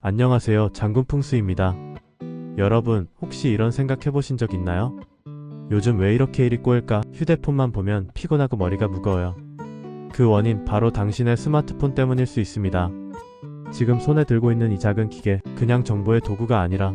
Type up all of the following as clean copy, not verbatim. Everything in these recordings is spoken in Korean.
안녕하세요. 장군풍수입니다. 여러분, 혹시 이런 생각 해보신 적 있나요? 요즘 왜 이렇게 일이 꼬일까? 휴대폰만 보면 피곤하고 머리가 무거워요. 그 원인 바로 당신의 스마트폰 때문일 수 있습니다. 지금 손에 들고 있는 이 작은 기계, 그냥 정보의 도구가 아니라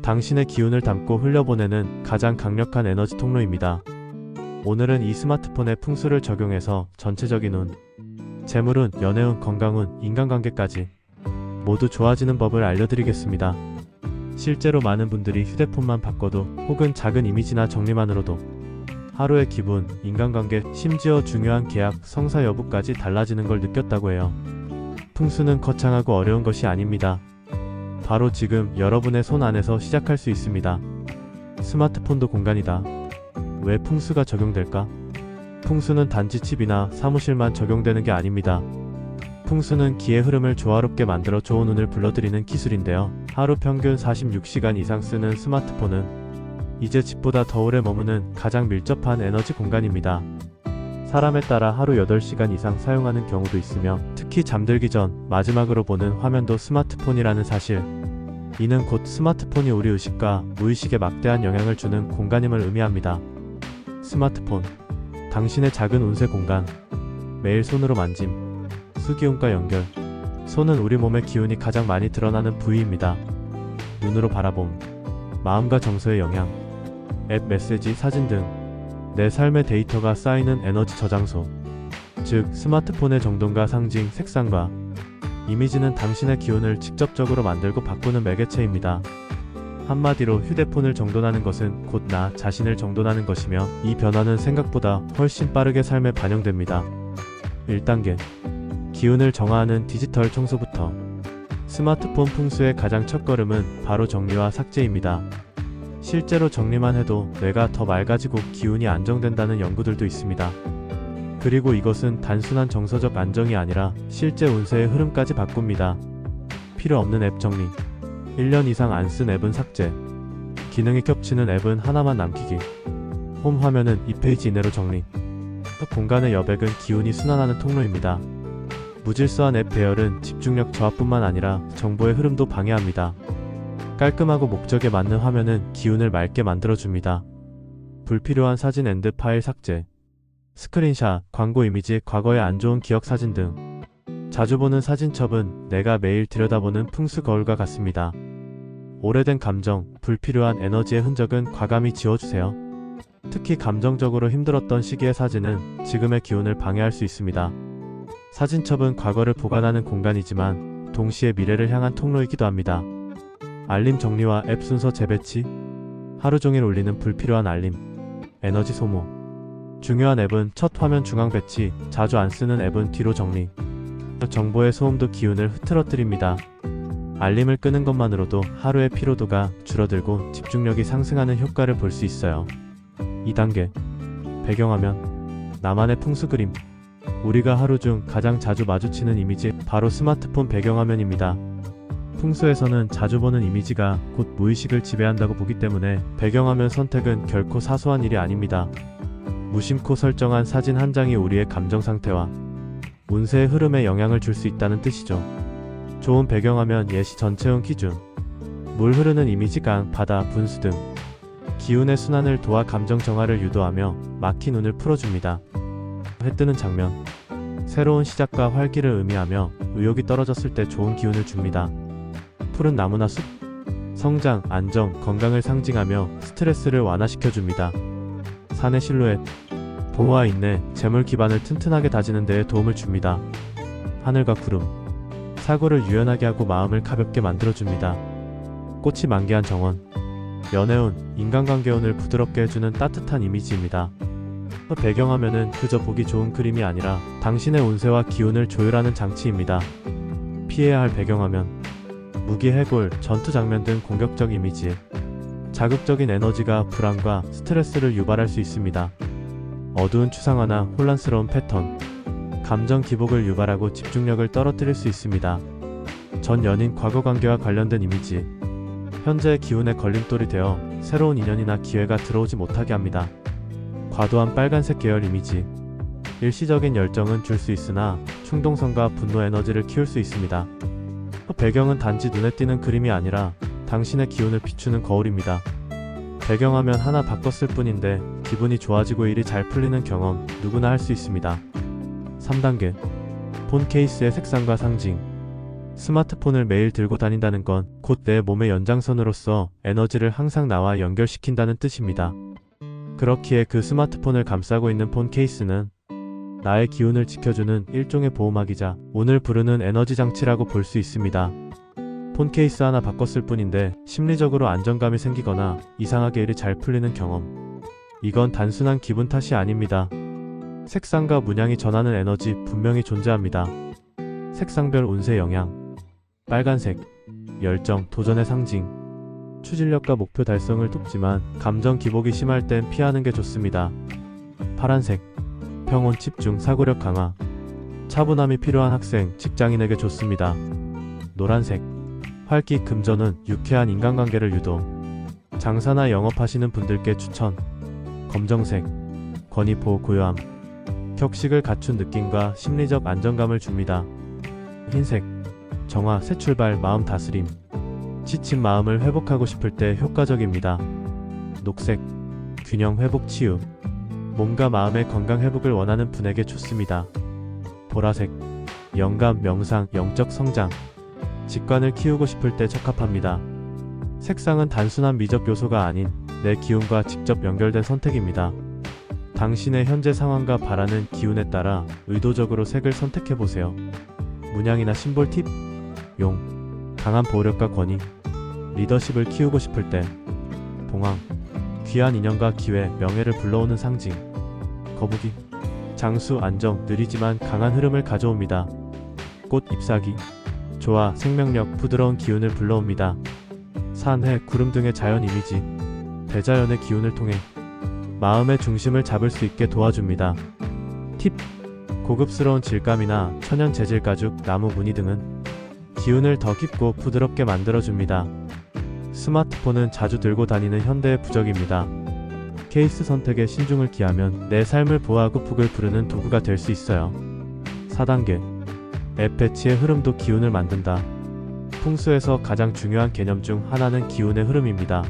당신의 기운을 담고 흘려보내는 가장 강력한 에너지 통로입니다. 오늘은 이 스마트폰의 풍수를 적용해서 전체적인 운, 재물운, 연애운, 건강운, 인간관계까지 모두 좋아지는 법을 알려드리겠습니다. 실제로 많은 분들이 휴대폰만 바꿔도 혹은 작은 이미지나 정리만으로도 하루의 기분, 인간관계, 심지어 중요한 계약, 성사 여부까지 달라지는 걸 느꼈다고 해요. 풍수는 거창하고 어려운 것이 아닙니다. 바로 지금 여러분의 손 안에서 시작할 수 있습니다. 스마트폰도 공간이다. 왜 풍수가 적용될까? 풍수는 단지 집이나 사무실만 적용되는 게 아닙니다. 풍수는 기의 흐름을 조화롭게 만들어 좋은 운을 불러들이는 기술인데요. 하루 평균 46시간 이상 쓰는 스마트폰은 이제 집보다 더 오래 머무는 가장 밀접한 에너지 공간입니다. 사람에 따라 하루 8시간 이상 사용하는 경우도 있으며, 특히 잠들기 전 마지막으로 보는 화면도 스마트폰이라는 사실, 이는 곧 스마트폰이 우리 의식과 무의식에 막대한 영향을 주는 공간임을 의미합니다. 스마트폰, 당신의 작은 운세 공간, 매일 손으로 만짐, 수기운과 연결. 손은 우리 몸의 기운이 가장 많이 드러나는 부위입니다. 눈으로 바라봄, 마음과 정서의 영향, 앱, 메시지, 사진 등 내 삶의 데이터가 쌓이는 에너지 저장소. 즉, 스마트폰의 정돈과 상징, 색상과 이미지는 당신의 기운을 직접적으로 만들고 바꾸는 매개체입니다. 한마디로 휴대폰을 정돈하는 것은 곧 나 자신을 정돈하는 것이며, 이 변화는 생각보다 훨씬 빠르게 삶에 반영됩니다. 1단계, 기운을 정화하는 디지털 청소부터. 스마트폰 풍수의 가장 첫걸음은 바로 정리와 삭제입니다. 실제로 정리만 해도 뇌가 더 맑아지고 기운이 안정된다는 연구들도 있습니다. 그리고 이것은 단순한 정서적 안정이 아니라 실제 운세의 흐름까지 바꿉니다. 필요 없는 앱 정리, 1년 이상 안 쓴 앱은 삭제, 기능이 겹치는 앱은 하나만 남기기, 홈 화면은 2페이지 이내로 정리. 공간의 여백은 기운이 순환하는 통로입니다. 무질서한 앱 배열은 집중력 저하뿐만 아니라 정보의 흐름도 방해합니다. 깔끔하고 목적에 맞는 화면은 기운을 맑게 만들어줍니다. 불필요한 사진 앤드 파일 삭제, 스크린샷, 광고 이미지, 과거의 안 좋은 기억 사진 등 자주 보는 사진첩은 내가 매일 들여다보는 풍수 거울과 같습니다. 오래된 감정, 불필요한 에너지의 흔적은 과감히 지워주세요. 특히 감정적으로 힘들었던 시기의 사진은 지금의 기운을 방해할 수 있습니다. 사진첩은 과거를 보관하는 공간이지만 동시에 미래를 향한 통로이기도 합니다. 알림 정리와 앱 순서 재배치, 하루 종일 울리는 불필요한 알림, 에너지 소모. 중요한 앱은 첫 화면 중앙 배치, 자주 안 쓰는 앱은 뒤로 정리. 정보의 소음도 기운을 흐트러뜨립니다. 알림을 끄는 것만으로도 하루의 피로도가 줄어들고 집중력이 상승하는 효과를 볼 수 있어요. 2단계, 배경화면, 나만의 풍수 그림. 우리가 하루 중 가장 자주 마주치는 이미지, 바로 스마트폰 배경화면입니다. 풍수에서는 자주 보는 이미지가 곧 무의식을 지배한다고 보기 때문에 배경화면 선택은 결코 사소한 일이 아닙니다. 무심코 설정한 사진 한 장이 우리의 감정 상태와 운세의 흐름에 영향을 줄 수 있다는 뜻이죠. 좋은 배경화면 예시 전체운 기준, 물 흐르는 이미지, 강, 바다, 분수 등 기운의 순환을 도와 감정 정화를 유도하며 막힌 운을 풀어줍니다. 해 뜨는 장면, 새로운 시작과 활기를 의미하며 의욕이 떨어졌을 때 좋은 기운을 줍니다. 푸른 나무나 숲, 성장, 안정, 건강을 상징하며 스트레스를 완화시켜줍니다. 산의 실루엣, 보호와 인내, 재물 기반을 튼튼하게 다지는 데에 도움을 줍니다. 하늘과 구름, 사고를 유연하게 하고 마음을 가볍게 만들어줍니다. 꽃이 만개한 정원, 연애운, 인간관계운을 부드럽게 해주는 따뜻한 이미지입니다. 배경화면은 그저 보기 좋은 그림이 아니라 당신의 운세와 기운을 조율하는 장치입니다. 피해야 할 배경화면, 무기, 해골, 전투 장면 등 공격적 이미지, 자극적인 에너지가 불안과 스트레스를 유발할 수 있습니다. 어두운 추상화나 혼란스러운 패턴, 감정 기복을 유발하고 집중력을 떨어뜨릴 수 있습니다. 전 연인, 과거 관계와 관련된 이미지, 현재의 기운에 걸림돌이 되어 새로운 인연이나 기회가 들어오지 못하게 합니다. 과도한 빨간색 계열 이미지, 일시적인 열정은 줄 수 있으나 충동성과 분노 에너지를 키울 수 있습니다. 배경은 단지 눈에 띄는 그림이 아니라 당신의 기운을 비추는 거울입니다. 배경화면 하나 바꿨을 뿐인데 기분이 좋아지고 일이 잘 풀리는 경험 누구나 할 수 있습니다. 3단계. 폰 케이스의 색상과 상징. 스마트폰을 매일 들고 다닌다는 건 곧 내 몸의 연장선으로서 에너지를 항상 나와 연결시킨다는 뜻입니다. 그렇기에 그 스마트폰을 감싸고 있는 폰 케이스는 나의 기운을 지켜주는 일종의 보호막이자 운을 부르는 에너지 장치라고 볼 수 있습니다. 폰 케이스 하나 바꿨을 뿐인데 심리적으로 안정감이 생기거나 이상하게 일이 잘 풀리는 경험. 이건 단순한 기분 탓이 아닙니다. 색상과 문양이 전하는 에너지 분명히 존재합니다. 색상별 운세 영향. 빨간색, 열정, 도전의 상징. 추진력과 목표 달성을 돕지만 감정 기복이 심할 땐 피하는 게 좋습니다. 파란색, 평온, 집중, 사고력 강화. 차분함이 필요한 학생, 직장인에게 좋습니다. 노란색, 활기, 금전은 유쾌한 인간관계를 유도. 장사나 영업하시는 분들께 추천. 검정색, 권위포, 고요함. 격식을 갖춘 느낌과 심리적 안정감을 줍니다. 흰색, 정화, 새 출발, 마음 다스림. 지친 마음을 회복하고 싶을 때 효과적입니다. 녹색, 균형, 회복, 치유. 몸과 마음의 건강 회복을 원하는 분에게 좋습니다. 보라색, 영감, 명상, 영적 성장. 직관을 키우고 싶을 때 적합합니다. 색상은 단순한 미적 요소가 아닌 내 기운과 직접 연결된 선택입니다. 당신의 현재 상황과 바라는 기운에 따라 의도적으로 색을 선택해보세요. 문양이나 심볼 팁. 용, 강한 보호력과 권위. 리더십을 키우고 싶을 때. 봉황, 귀한 인연과 기회, 명예를 불러오는 상징. 거북이, 장수, 안정, 느리지만 강한 흐름을 가져옵니다. 꽃, 잎사귀. 조화, 생명력, 부드러운 기운을 불러옵니다. 산, 해, 구름 등의 자연 이미지. 대자연의 기운을 통해 마음의 중심을 잡을 수 있게 도와줍니다. 팁. 고급스러운 질감이나 천연 재질 가죽, 나무 무늬 등은 기운을 더 깊고 부드럽게 만들어줍니다. 스마트폰은 자주 들고 다니는 현대의 부적입니다. 케이스 선택에 신중을 기하면 내 삶을 보호하고 북을 부르는 도구가 될 수 있어요. 4단계. 앱 배치의 흐름도 기운을 만든다. 풍수에서 가장 중요한 개념 중 하나는 기운의 흐름입니다.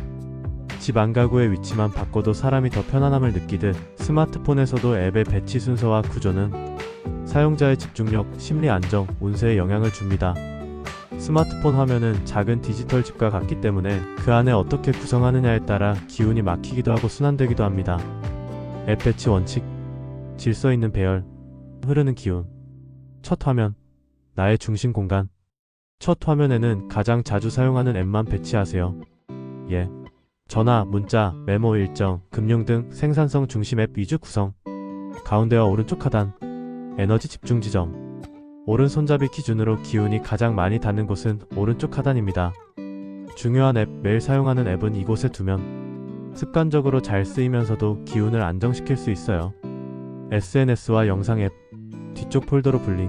집 안가구의 위치만 바꿔도 사람이 더 편안함을 느끼듯 스마트폰에서도 앱의 배치 순서와 구조는 사용자의 집중력, 심리 안정, 운세에 영향을 줍니다. 스마트폰 화면은 작은 디지털 집과 같기 때문에 그 안에 어떻게 구성하느냐에 따라 기운이 막히기도 하고 순환되기도 합니다. 앱 배치 원칙. 질서 있는 배열, 흐르는 기운. 첫 화면, 나의 중심 공간. 첫 화면에는 가장 자주 사용하는 앱만 배치하세요. 예. 전화, 문자, 메모, 일정, 금융 등 생산성 중심 앱 위주 구성. 가운데와 오른쪽 하단. 에너지 집중 지점. 오른손잡이 기준으로 기운이 가장 많이 닿는 곳은 오른쪽 하단입니다. 중요한 앱, 매일 사용하는 앱은 이곳에 두면 습관적으로 잘 쓰이면서도 기운을 안정시킬 수 있어요. SNS와 영상 앱, 뒤쪽 폴더로 분리.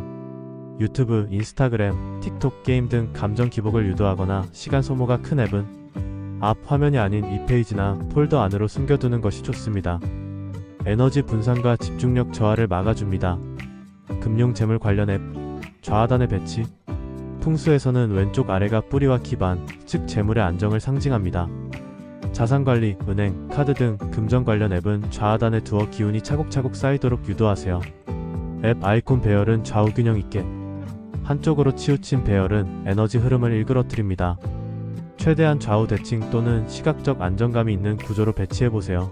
유튜브, 인스타그램, 틱톡, 게임 등 감정 기복을 유도하거나 시간 소모가 큰 앱은 앞 화면이 아닌 이 페이지나 폴더 안으로 숨겨두는 것이 좋습니다. 에너지 분산과 집중력 저하를 막아줍니다. 금융 재물 관련 앱, 좌하단에 배치. 풍수에서는 왼쪽 아래가 뿌리와 기반, 즉 재물의 안정을 상징합니다. 자산관리, 은행, 카드 등 금전 관련 앱은 좌하단에 두어 기운이 차곡차곡 쌓이도록 유도하세요. 앱 아이콘 배열은 좌우 균형 있게. 한쪽으로 치우친 배열은 에너지 흐름을 일그러뜨립니다. 최대한 좌우 대칭 또는 시각적 안정감이 있는 구조로 배치해보세요.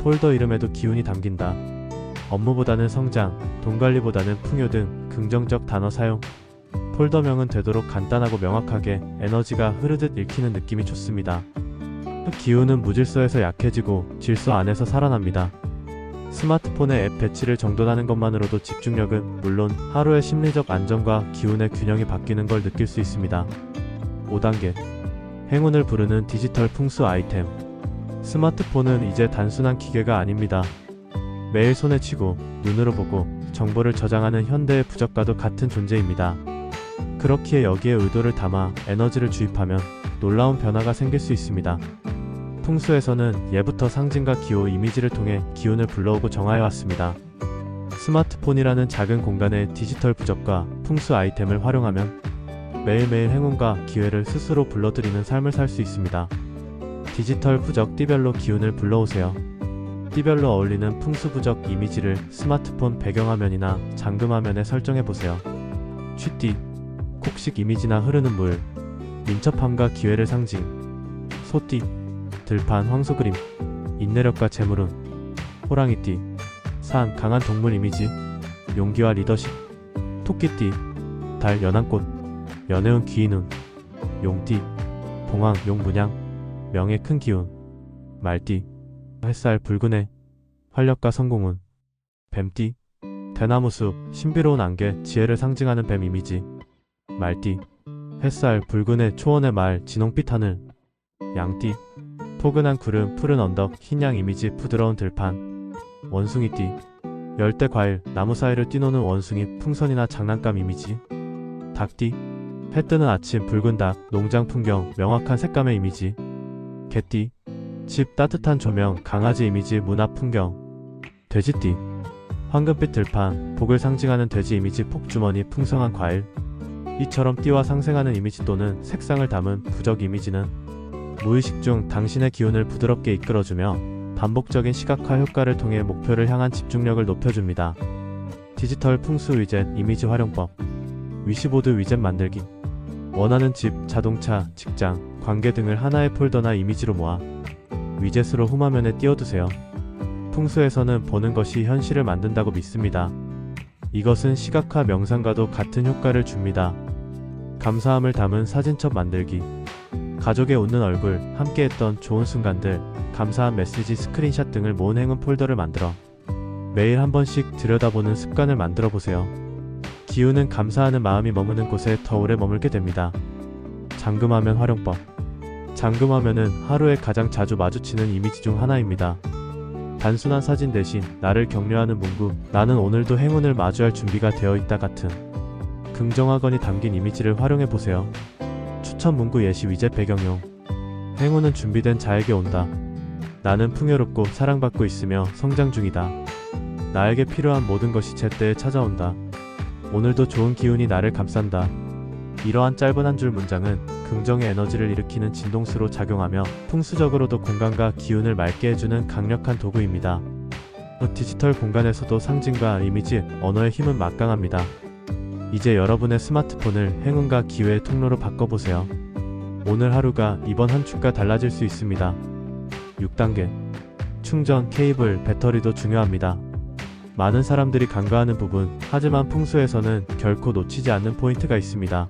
폴더 이름에도 기운이 담긴다. 업무보다는 성장, 돈 관리보다는 풍요 등 긍정적 단어 사용. 폴더명은 되도록 간단하고 명확하게 에너지가 흐르듯 읽히는 느낌이 좋습니다. 기운은 무질서에서 약해지고 질서 안에서 살아납니다. 스마트폰의 앱 배치를 정돈하는 것만으로도 집중력은 물론 하루의 심리적 안정과 기운의 균형이 바뀌는 걸 느낄 수 있습니다. 5단계. 행운을 부르는 디지털 풍수 아이템. 스마트폰은 이제 단순한 기계가 아닙니다. 매일 손에 쥐고 눈으로 보고 정보를 저장하는 현대의 부적과도 같은 존재입니다. 그렇기에 여기에 의도를 담아 에너지를 주입하면 놀라운 변화가 생길 수 있습니다. 풍수에서는 예부터 상징과 기호, 이미지를 통해 기운을 불러오고 정하여 왔습니다. 스마트폰이라는 작은 공간에 디지털 부적과 풍수 아이템을 활용하면 매일매일 행운과 기회를 스스로 불러들이는 삶을 살 수 있습니다. 디지털 부적 띠별로 기운을 불러오세요. 띠별로 어울리는 풍수부적 이미지를 스마트폰 배경화면이나 잠금화면에 설정해보세요. 쥐띠, 곡식 이미지나 흐르는 물, 민첩함과 기회를 상징. 소띠, 들판 황소 그림, 인내력과 재물운. 호랑이띠, 산 강한 동물 이미지, 용기와 리더십. 토끼띠, 달 연한꽃, 연애운 귀인운. 용띠, 봉황 용분양, 명예 큰 기운. 말띠, 햇살 붉은 해, 활력과 성공운. 뱀띠, 대나무숲, 신비로운 안개, 지혜를 상징하는 뱀 이미지. 말띠, 햇살 붉은 해, 초원의 말, 진홍빛 하늘. 양띠, 포근한 구름, 푸른 언덕, 흰양 이미지, 부드러운 들판. 원숭이띠, 열대 과일, 나무 사이를 뛰노는 원숭이, 풍선이나 장난감 이미지. 닭띠, 해 뜨는 아침, 붉은 닭, 농장 풍경, 명확한 색감의 이미지. 개띠, 집 따뜻한 조명, 강아지 이미지, 문 앞 풍경. 돼지띠, 황금빛 들판, 복을 상징하는 돼지 이미지, 폭주머니, 풍성한 과일. 이처럼 띠와 상생하는 이미지 또는 색상을 담은 부적 이미지는 무의식 중 당신의 기운을 부드럽게 이끌어주며 반복적인 시각화 효과를 통해 목표를 향한 집중력을 높여줍니다. 디지털 풍수 위젯 이미지 활용법. 위시보드 위젯 만들기. 원하는 집, 자동차, 직장, 관계 등을 하나의 폴더나 이미지로 모아 위젯으로 홈화면에 띄워두세요. 풍수에서는 보는 것이 현실을 만든다고 믿습니다. 이것은 시각화 명상과도 같은 효과를 줍니다. 감사함을 담은 사진첩 만들기. 가족의 웃는 얼굴, 함께했던 좋은 순간들, 감사한 메시지 스크린샷 등을 모은 행운 폴더를 만들어 매일 한 번씩 들여다보는 습관을 만들어 보세요. 기운은 감사하는 마음이 머무는 곳에 더 오래 머물게 됩니다. 잠금화면 활용법. 잠금화면은 하루에 가장 자주 마주치는 이미지 중 하나입니다. 단순한 사진 대신 나를 격려하는 문구, 나는 오늘도 행운을 마주할 준비가 되어 있다 같은 긍정화건이 담긴 이미지를 활용해보세요. 추천 문구 예시 위젯 배경용. 행운은 준비된 자에게 온다. 나는 풍요롭고 사랑받고 있으며 성장 중이다. 나에게 필요한 모든 것이 제때에 찾아온다. 오늘도 좋은 기운이 나를 감싼다. 이러한 짧은 한 줄 문장은 긍정의 에너지를 일으키는 진동수로 작용하며 풍수적으로도 공간과 기운을 맑게 해주는 강력한 도구입니다. 디지털 공간에서도 상징과 이미지, 언어의 힘은 막강합니다. 이제 여러분의 스마트폰을 행운과 기회의 통로로 바꿔보세요. 오늘 하루가 이번 한 주가 달라질 수 있습니다. 6단계. 충전, 케이블, 배터리도 중요합니다. 많은 사람들이 간과하는 부분, 하지만 풍수에서는 결코 놓치지 않는 포인트가 있습니다.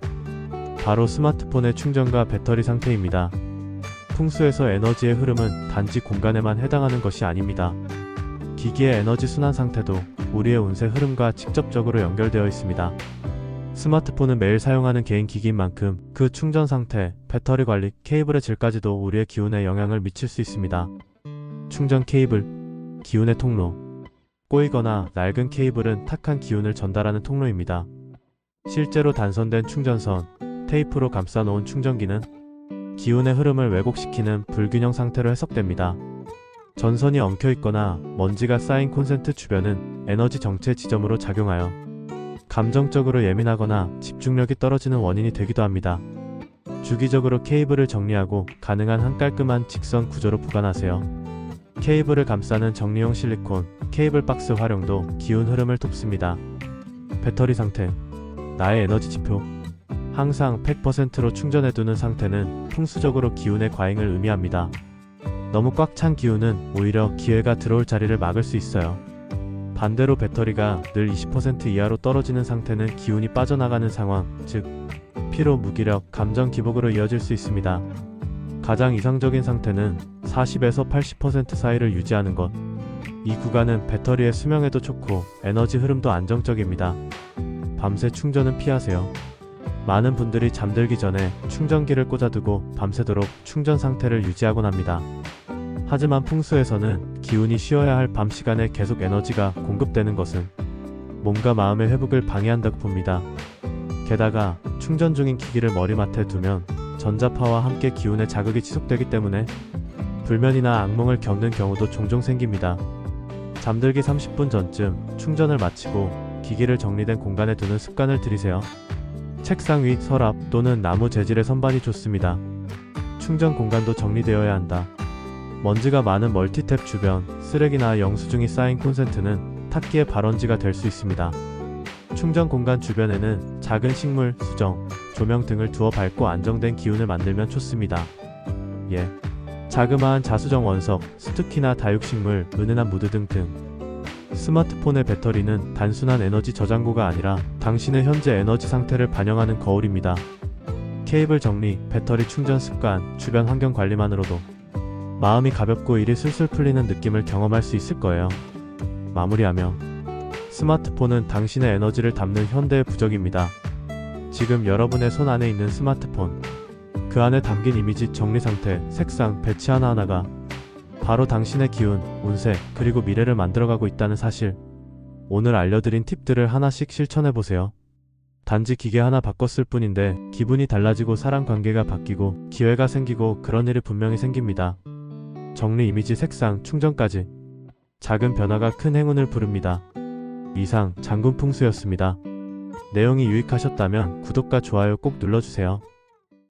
바로 스마트폰의 충전과 배터리 상태입니다. 풍수에서 에너지의 흐름은 단지 공간에만 해당하는 것이 아닙니다. 기기의 에너지 순환 상태도 우리의 운세 흐름과 직접적으로 연결되어 있습니다. 스마트폰은 매일 사용하는 개인 기기인 만큼 그 충전 상태, 배터리 관리, 케이블의 질까지도 우리의 기운에 영향을 미칠 수 있습니다. 충전 케이블, 기운의 통로. 꼬이거나 낡은 케이블은 탁한 기운을 전달하는 통로입니다. 실제로 단선된 충전선, 테이프로 감싸놓은 충전기는 기운의 흐름을 왜곡시키는 불균형 상태로 해석됩니다. 전선이 엉켜있거나 먼지가 쌓인 콘센트 주변은 에너지 정체 지점으로 작용하여 감정적으로 예민하거나 집중력이 떨어지는 원인이 되기도 합니다. 주기적으로 케이블을 정리하고 가능한 한 깔끔한 직선 구조로 보관하세요. 케이블을 감싸는 정리용 실리콘, 케이블 박스 활용도 기운 흐름을 돕습니다. 배터리 상태. 나의 에너지 지표. 항상 100%로 충전해두는 상태는 풍수적으로 기운의 과잉을 의미합니다. 너무 꽉 찬 기운은 오히려 기회가 들어올 자리를 막을 수 있어요. 반대로 배터리가 늘 20% 이하로 떨어지는 상태는 기운이 빠져나가는 상황, 즉 피로, 무기력, 감정 기복으로 이어질 수 있습니다. 가장 이상적인 상태는 40에서 80% 사이를 유지하는 것. 이 구간은 배터리의 수명에도 좋고 에너지 흐름도 안정적입니다. 밤새 충전은 피하세요. 많은 분들이 잠들기 전에 충전기를 꽂아두고 밤새도록 충전 상태를 유지하곤 합니다. 하지만 풍수에서는 기운이 쉬어야 할 밤 시간에 계속 에너지가 공급되는 것은 몸과 마음의 회복을 방해한다고 봅니다. 게다가 충전 중인 기기를 머리맡에 두면 전자파와 함께 기운의 자극이 지속되기 때문에 불면이나 악몽을 겪는 경우도 종종 생깁니다. 잠들기 30분 전쯤 충전을 마치고 기기를 정리된 공간에 두는 습관을 들이세요. 책상 위, 서랍 또는 나무 재질의 선반이 좋습니다. 충전 공간도 정리되어야 한다. 먼지가 많은 멀티탭 주변, 쓰레기나 영수증이 쌓인 콘센트는 탁기의 발원지가 될 수 있습니다. 충전 공간 주변에는 작은 식물, 수정, 조명 등을 두어 밝고 안정된 기운을 만들면 좋습니다. 예. 자그마한 자수정 원석, 스투키나 다육식물, 은은한 무드 등등. 스마트폰의 배터리는 단순한 에너지 저장고가 아니라 당신의 현재 에너지 상태를 반영하는 거울입니다. 케이블 정리, 배터리 충전 습관, 주변 환경 관리만으로도 마음이 가볍고 일이 술술 풀리는 느낌을 경험할 수 있을 거예요. 마무리하며 스마트폰은 당신의 에너지를 담는 현대의 부적입니다. 지금 여러분의 손 안에 있는 스마트폰, 그 안에 담긴 이미지, 정리 상태, 색상, 배치 하나하나가 바로 당신의 기운, 운세, 그리고 미래를 만들어가고 있다는 사실. 오늘 알려드린 팁들을 하나씩 실천해보세요. 단지 기계 하나 바꿨을 뿐인데 기분이 달라지고 사람 관계가 바뀌고 기회가 생기고 그런 일이 분명히 생깁니다. 정리, 이미지, 색상, 충전까지 작은 변화가 큰 행운을 부릅니다. 이상 장군풍수였습니다. 내용이 유익하셨다면 구독과 좋아요 꼭 눌러주세요.